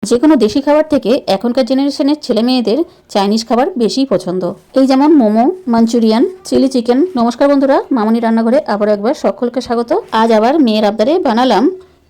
যে কোনো দেশি খাবার থেকে এখনকার জেনারেশনের ছেলে মেয়েদের চাইনিজ খাবার বেশি পছন্দ। এই যেমন মোমো, মাঞ্চুরিয়ান, চিলি চিকেন। নমস্কার বন্ধুরা, মামনি রান্নাঘরে আবার একবার সকলকে স্বাগত। আজ আবার মেয়ের আবদারে বানালাম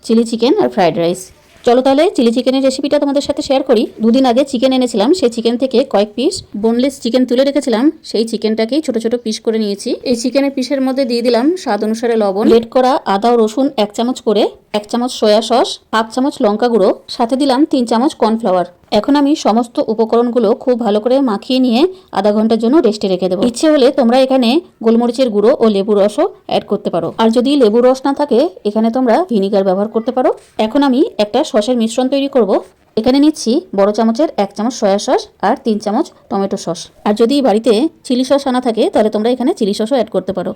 চিলি চিকেন আর ফ্রাইড রাইস। চলো তাহলে চিলি চিকেনের রেসিপিটা তোমাদের সাথে শেয়ার করি। দুদিন আগে চিকেন এনেছিলাম, সেই চিকেন থেকে কয়েক পিস বোনলেস চিকেন তুলে রেখেছিলাম। সেই চিকেনটাকেই ছোট ছোট পিস করে নিয়েছি। এই চিকেনের পিসের মধ্যে দিয়ে দিলাম স্বাদ অনুসারে লবণ, গ্রেট করা আদা ও রসুন 1 চামচ করে, 1 চামচ সয়া সস, 1/2 চামচ লঙ্কা গুঁড়ো, সাথে দিলাম 3 চামচ কর্নফ্লাওয়ার। এখন আমি সমস্ত উপকরণগুলো খুব ভালো করে মাখিয়ে নিয়ে আধা ঘন্টার জন্য রেস্টে রেখে দেবো। ইচ্ছে হলে তোমরা এখানে গোলমরিচের গুঁড়ো ও লেবু রসও অ্যাড করতে পারো, আর যদি লেবু রস না থাকে এখানে তোমরা ভিনিগার ব্যবহার করতে পারো। এখন আমি একটা সসের মিশ্রণ তৈরি করব। এখানে নিচ্ছি বড় চামচের 1 চামচ সয়া সস আর 3 চামচ টমেটো সস। আর যদি বাড়িতে চিলি সস আনা থাকে তাহলে তোমরা এখানে চিলি সসও অ্যাড করতে পারো।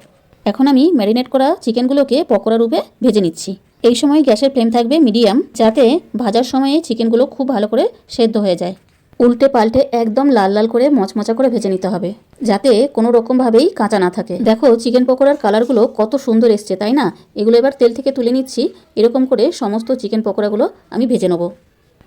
এখন আমি ম্যারিনেট করা চিকেনগুলোকে পকোড়া রূপে ভেজে নিচ্ছি। এই সময় গ্যাসের ফ্লেম থাকবে মিডিয়াম, যাতে ভাজার সময়ে চিকেনগুলো খুব ভালো করে সেদ্ধ হয়ে যায়। উল্টে পাল্টে একদম লাল লাল করে মচমচা করে ভেজে নিতে হবে, যাতে কোনো রকমভাবেই কাঁচা না থাকে। দেখো চিকেন পকোড়ার কালারগুলো কত সুন্দর এসছে, তাই না? এগুলো এবার তেল থেকে তুলে নিচ্ছি। এরকম করে সমস্ত চিকেন পকোড়াগুলো আমি ভেজে নেবো।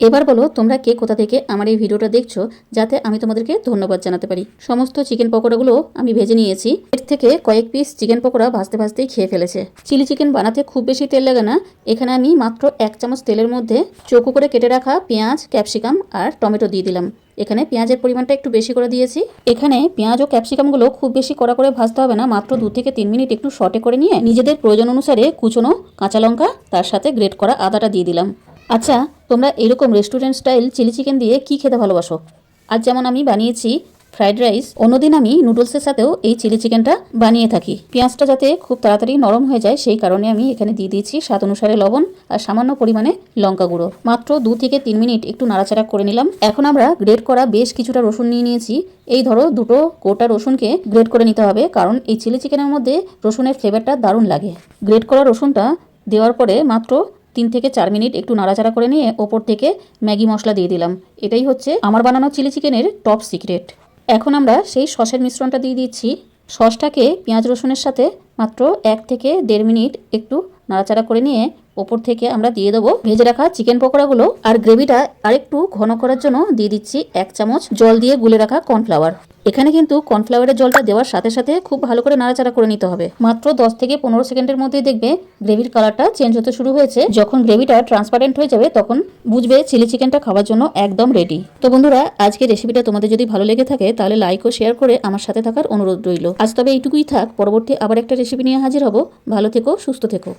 এবার বলো তোমরা কে কোথা থেকে আমার এই ভিডিওটা দেখছো, যাতে আমি তোমাদেরকে ধন্যবাদ জানাতে পারি। সমস্ত চিকেন পকোড়াগুলো আমি ভেজে নিয়েছি। এর থেকে কয়েক পিস চিকেন পকোড়া ভাজতে ভাজতেই খেয়ে ফেলেছে। চিলি চিকেন বানাতে খুব বেশি তেল লাগে না। এখানে আমি মাত্র 1 চামচ তেলের মধ্যে চৌকো করে কেটে রাখা পেঁয়াজ, ক্যাপসিকাম আর টমেটো দিয়ে দিলাম। এখানে পেঁয়াজের পরিমাণটা একটু বেশি করে দিয়েছি। এখানে পেঁয়াজ ও ক্যাপসিকামগুলো খুব বেশি কড়া করে ভাজতে হবে না, মাত্র 2 থেকে 3 মিনিট একটু সটে করে নিয়ে নিজেদের প্রয়োজন অনুসারে কুচনো কাঁচা লঙ্কা, তার সাথে গ্রেট করা আদাটা দিয়ে দিলাম। আচ্ছা, তোমরা এরকম রেস্টুরেন্ট স্টাইল চিলি চিকেন দিয়ে কি খেতে ভালোবাসো? আজ যেমন আমি বানিয়েছি ফ্রাইড রাইস, অন্যদিন আমি নুডলসের সাথেও এই চিলি চিকেনটা বানিয়ে থাকি। পেঁয়াজটা যাতে খুব তাড়াতাড়ি নরম হয়ে যায় সেই কারণে আমি এখানে দিয়ে দিয়েছি স্বাদ অনুসারে লবণ আর সামান্য পরিমাণে লঙ্কা গুঁড়ো। মাত্র 2 থেকে 3 মিনিট একটু নাড়াচাড়া করে নিলাম। এখন আমরা গ্রেট করা বেশ কিছুটা রসুন নিয়ে নিয়েছি। এই ধরো দুটো গোটা রসুনকে গ্রেট করে নিতে হবে, কারণ এই চিলি চিকেনের মধ্যে রসুনের ফ্লেভারটা দারুণ লাগে। গ্রেট করা রসুনটা দেওয়ার পরে মাত্র 3 থেকে 4 মিনিট একটু নাড়াচাড়া করে নিয়ে ওপর থেকে ম্যাগি মশলা দিয়ে দিলাম। এটাই হচ্ছে আমার বানানো চিলি চিকেনের টপ সিক্রেট। এখন আমরা সেই সসের মিশ্রণটা দিয়ে দিচ্ছি। সসটাকে পেঁয়াজ রসুনের সাথে মাত্র 1 থেকে 1.5 মিনিট একটু নাড়াচাড়া করে নিয়ে ওপর থেকে আমরা দিয়ে দেবো ভেজে রাখা চিকেন পকোড়াগুলো। আর গ্রেভিটা আরেকটু ঘন করার জন্য দিয়ে দিচ্ছি 1 চামচ জল দিয়ে গুলে রাখা কর্নফ্লাওয়ার। এখানে কিন্তু কর্নফ্লাওয়ারের জলটা দেওয়ার সাথে সাথে খুব ভালো করে নাড়াচাড়া করে নিতে হবে। মাত্র 10 থেকে 15 সেকেন্ডের মধ্যেই দেখবে গ্রেভির কালারটা চেঞ্জ হতে শুরু হয়েছে। যখন গ্রেভিটা ট্রান্সপারেন্ট হয়ে যাবে তখন বুঝবে চিলি চিকেনটা খাওয়ার জন্য একদম রেডি। তো বন্ধুরা, আজকের রেসিপিটা তোমাদের যদি ভালো লেগে থাকে তাহলে লাইক ও শেয়ার করে আমার সাথে থাকার অনুরোধ রইল। আজ তবে এইটুকুই থাক, পরবর্তী আবার একটা রেসিপি নিয়ে হাজির হব। ভালো থেকো, সুস্থ থেকো।